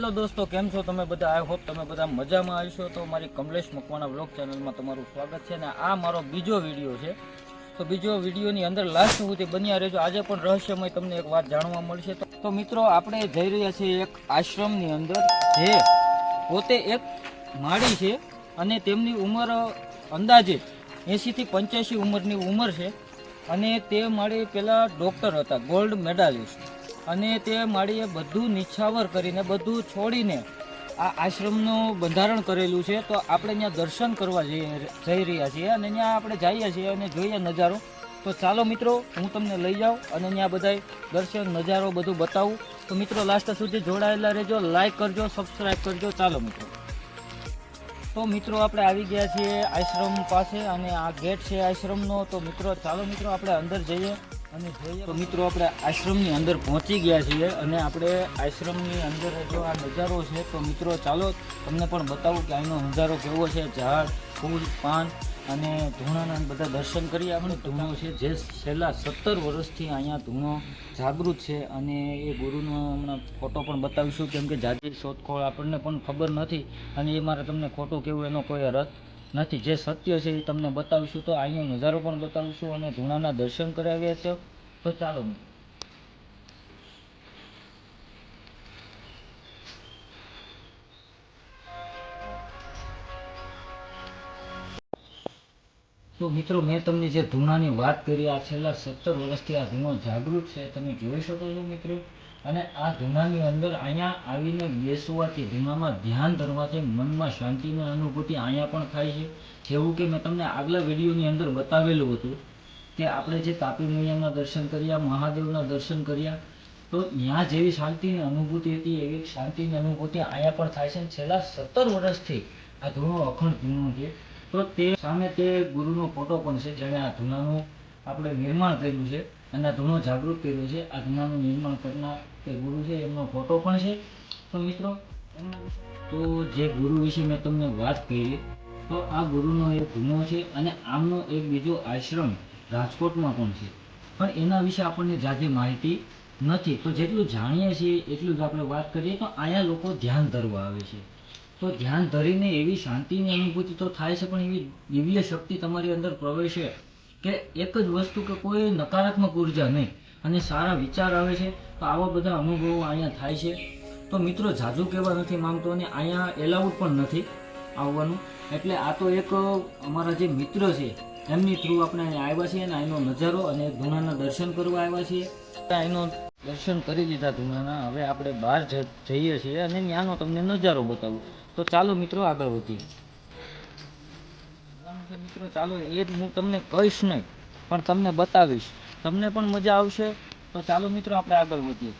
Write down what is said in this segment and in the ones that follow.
Hello દોસ્તો, કેમ છો તમે બધા? આઈ હોપ તમે બધા મજામાં આવશો. તો મારી કમલેશ મકવાણા વ્લોગ ચેનલમાં તમારું સ્વાગત છે. અને આ મારો બીજો વિડીયો છે. તો બીજો વિડીયોની અંદર લાસ્ટ સુધી બન્યા રહેજો. આજે પણ રહસ્યમય તમને એક વાત જાણવા મળશે. તો મિત્રો, આપણે જઈ રહ્યા છીએ એક આશ્રમની અંદર, જે પોતે એક માળી છે અને તેમની ઉંમર અંદાજિત 80 થી 85 ઉંમરની ઉંમર છે. અને તે માળી પહેલાં ડૉક્ટર હતા, ગોલ્ડ મેડાલિસ્ટ. અને તે માળીએ બધું નિછાવર કરીને, બધું છોડીને આ આશ્રમનું બંધારણ કરેલું છે. તો આપણે ત્યાં દર્શન કરવા જઈ રહ્યા છીએ અને ત્યાં આપણે જઈએ છીએ અને જોઈએ નજારો. તો ચાલો મિત્રો, હું તમને લઈ જાઉં અને ત્યાં બધા દર્શન નજારો બધું બતાવું. તો મિત્રો, લાસ્ટ સુધી જોડાયેલા રહેજો, લાઈક કરજો, સબસ્ક્રાઈબ કરજો. ચાલો મિત્રો. તો મિત્રો, આપણે આવી ગયા છીએ આશ્રમ પાસે અને આ ગેટ છે આશ્રમનો. તો મિત્રો, ચાલો મિત્રો, આપણે અંદર જઈએ અને જોઈએ. તો મિત્રો, આપણે આશ્રમની અંદર પહોંચી ગયા છીએ અને આપણે આશ્રમની અંદર જો આ નજારો છે. તો મિત્રો, ચાલો તમને પણ બતાવું કે અહીંનો નજારો કેવો છે. ઝાડ, ફૂલ, પાન અને ધૂણાના બધા દર્શન કરીએ. આપણે ધૂણો છે જે છેલ્લા 17 વર્ષથી અહીંયા ધૂણો જાગૃત છે. અને એ ગુરુનો હમણાં ફોટો પણ બતાવીશું, કેમ કે જાજી શોધખોળ આપણને પણ ખબર નથી અને એ મારે તમને ખોટું કહેવું એનો કોઈ અર્થ નથી. જે સત્ય છે એ તમને બતાવીશું. તો અહીંનો નજારો પણ બતાવીશું અને ધૂણાના દર્શન કરાવ્યા છે. તો ચાલો. તો મિત્રો, મેં તમને જે ધૂણાની વાત કરી, આ છેલ્લા 17 વર્ષથી આ ધૂણો જાગૃત છે, તમે જોઈ શકો છો મિત્રો. અને આ ધૂણાની અંદર અહીંયા આવીને બેસવાથી, ધૂણામાં ધ્યાન ધરવાથી મનમાં શાંતિની અનુભૂતિ અહીંયા પણ થાય છે. જેવું કે મેં તમને આગલા વિડીયોની અંદર બતાવેલું હતું કે આપણે જે તાપી મૈયાના દર્શન કર્યા, મહાદેવના દર્શન કર્યા, તો ત્યાં જેવી શાંતિની અનુભૂતિ હતી એવી શાંતિની અનુભૂતિ અહીંયા પણ થાય છે. છેલ્લા 17 વર્ષથી આ ધૂણો અખંડ ધૂણો છે. તો તે સામે તે ગુરુનો ફોટો પણ છે, જેણે આ ધૂણાનું આપણે નિર્માણ કર્યું છે અને આ ધૂણો જાગૃત કર્યો છે. આ ધૂણાનું નિર્માણ કરનાર તે ગુરુ છે, એમનો ફોટો પણ છે. તો મિત્રો, તો જે ગુરુ વિશે મેં તમને વાત કરી, તો આ ગુરુનો એક ધૂણો છે અને આમનો એક બીજો આશ્રમ રાજકોટમાં પણ છે. પણ એના વિશે આપણને જાજી માહિતી નથી. તો જેટલું જાણીએ છીએ એટલું જ આપણે વાત કરીએ. તો અહીંયા લોકો ધ્યાન ધરવા આવે છે. તો ધ્યાન ધરીને એવી શાંતિની અનુભૂતિ તો થાય છે, પણ એવી દિવ્ય શક્તિ તમારી અંદર પ્રવેશે કે એક જ વસ્તુ કે કોઈ નકારાત્મક ઉર્જા નહીં અને સારા વિચાર આવે છે. તો આવા બધા અનુભવો અહીંયા થાય છે. તો મિત્રો, જાજુ કહેવા નથી માંગતો અને અહીંયા એલાઉડ પણ નથી આવવાનું. એટલે આ તો એક અમારા જે મિત્ર છે એમની થ્રુ આપણે અહીંયા આવ્યા છીએ અને અહીંનો નજારો અને ધૂણાના દર્શન કરવા આવ્યા છીએ. અહીંનો દર્શન કરી લીધા ધૂણાના. હવે આપણે બહાર જઈએ છીએ અને ત્યાંનો તમને નજારો બતાવું. તો ચાલો મિત્રો, આગળ વધીએ. મિત્રો, ચાલો, એ હું તમને કહીશ નહીં, પણ તમને બતાવીશ. તમને પણ મજા આવશે. તો ચાલો મિત્રો, આપણે આગળ વધીએ.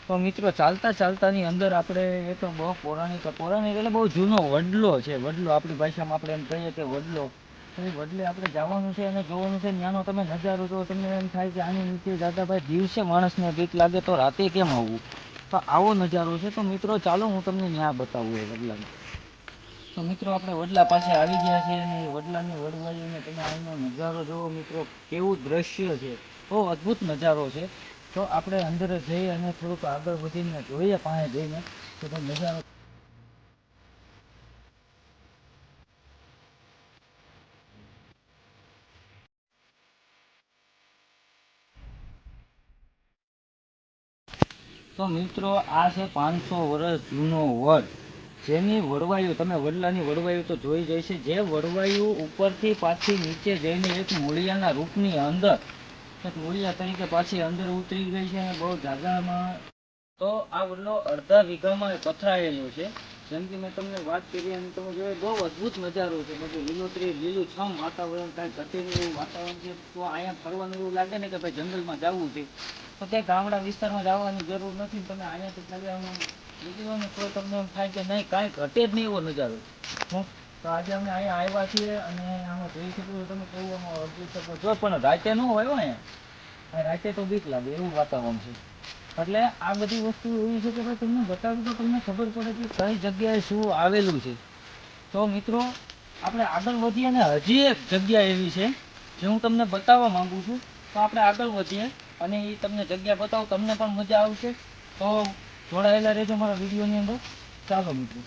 તો મિત્રો, ચાલતા ચાલતાની અંદર આપણે એ તો બહુ પૌરાણિક એટલે બહુ જૂનો વડલો છે. વડલો, આપણી ભાષામાં આપણે એમ કહીએ કે વડલો. તો એ વડલે આપણે જવાનું છે અને જોવાનું છે. ત્યાંનો તમે નજારો જો તમને એમ થાય કે આની નીચે દાદાભાઈ દિવસે માણસને બીક લાગે તો રાતે કેમ આવવું. તો આવો નજારો છે. તો મિત્રો, ચાલો હું તમને ત્યાં બતાવું એ વડલાને. તો મિત્રો, આપણે વડલા પાસે આવી ગયા છીએ અને વડલાની વડવાઈને તમે અહીંનો નજારો જોવો મિત્રો, કેવું દ્રશ્ય છે. બહુ અદ્ભુત નજારો છે. તો આપણે અંદર જઈ અને થોડુંક આગળ વધીને જોઈએ પાસે જઈને તો નજારો. તો મિત્રો, આ છે 500 વર્ષ જૂનો વડ, જેની વડવાયું તમે વડલાની વડવાયું તો જોઈ જશે. જે વડવાયું ઉપરથી પાછી નીચે જઈને એક મૂળિયાના રૂપની અંદર, એક મૂળિયા તરીકે પાછી અંદર ઉતરી ગઈ છે અને બહુ જાગામાં. તો આ વડલો અડધા વીઘામાં પથરાયેલો છે. જેમ કે મેં તમને વાત કરી અને તમે જોયું, બહુ અદ્ભુત નજારો છે. બધું લીલોતરી, લીલું છમ વાતાવરણ, કાંઈ ઘટેલું એવું વાતાવરણ છે. તો અહીંયા ફરવાનું એવું લાગે ને કે ભાઈ જંગલમાં જવું છે. તો તે ગામડા વિસ્તારમાં જવાની જરૂર નથી. તમે અહીંયાથી ખાલી આમાં નીકળો ને તો તમને એમ થાય કે નહીં, કાંઈ ઘટે જ નહીં એવો નજારો. તો આજે અમે અહીંયા આવ્યા છીએ અને આમાં જોઈ શકો તમે કેવું આમાં અડધી શકો જો, પણ રાતે ન હોય અહીંયા. રાતે તો બીક લાગે એવું વાતાવરણ છે. એટલે આ બધી વસ્તુ એવી છે કે ભાઈ તમને બતાવું તો તમને ખબર પડે કે કઈ જગ્યાએ શું આવેલું છે. તો મિત્રો, આપણે આગળ વધીએ ને હજી એક જગ્યા એવી છે જે હું તમને બતાવવા માંગુ છું. તો આપણે આગળ વધીએ અને એ તમને જગ્યા બતાવો, તમને પણ મજા આવશે. તો જોડાયેલા રહેજો મારા વિડીયોની અંદર. ચાલો મિત્રો.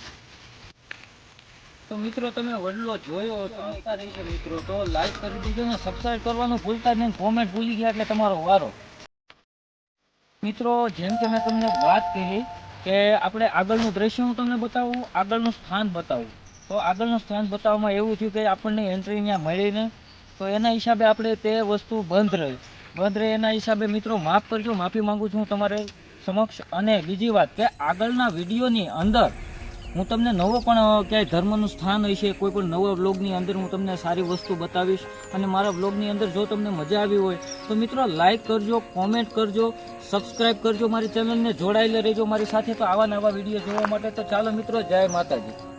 તો મિત્રો તમે વડલો જોયો સમજતા રહેશો મિત્રો, તો લાઈક કરી દીજો ને સબસ્ક્રાઈબ કરવાનું ભૂલતા નહીં. કોમેન્ટ ભૂલી ગયા એટલે તમારો વારો. મિત્રો જેમ કે મેં તમને વાત કરી કે આપણે આગળનું દ્રશ્ય હું તમને બતાવું, આગળનું સ્થાન બતાવું. તો આગળનું સ્થાન બતાવવામાં એવું થયું કે આપણને એન્ટ્રી ત્યાં મળીને, તો એના હિસાબે આપણે તે વસ્તુ બંધ રહી એના હિસાબે મિત્રો માફ કરજો, માફી માંગુ છું તમારે સમક્ષ. અને બીજી વાત કે આગળના વિડીયોની અંદર હું તમને નવો પણ ક્યાંય ધર્મનું સ્થાન હશે, કોઈ પણ નવા બ્લોગની અંદર હું તમને સારી વસ્તુ બતાવીશ. અને મારા બ્લોગની અંદર જો તમને મજા આવી હોય તો મિત્રો લાઈક કરજો, કોમેન્ટ કરજો, સબસ્ક્રાઈબ કરજો મારી ચેનલને, જોડાયેલા રહેજો મારી સાથે. તો આવા નવા વિડીયો જોવા માટે તો ચાલો મિત્રો, જય માતાજી.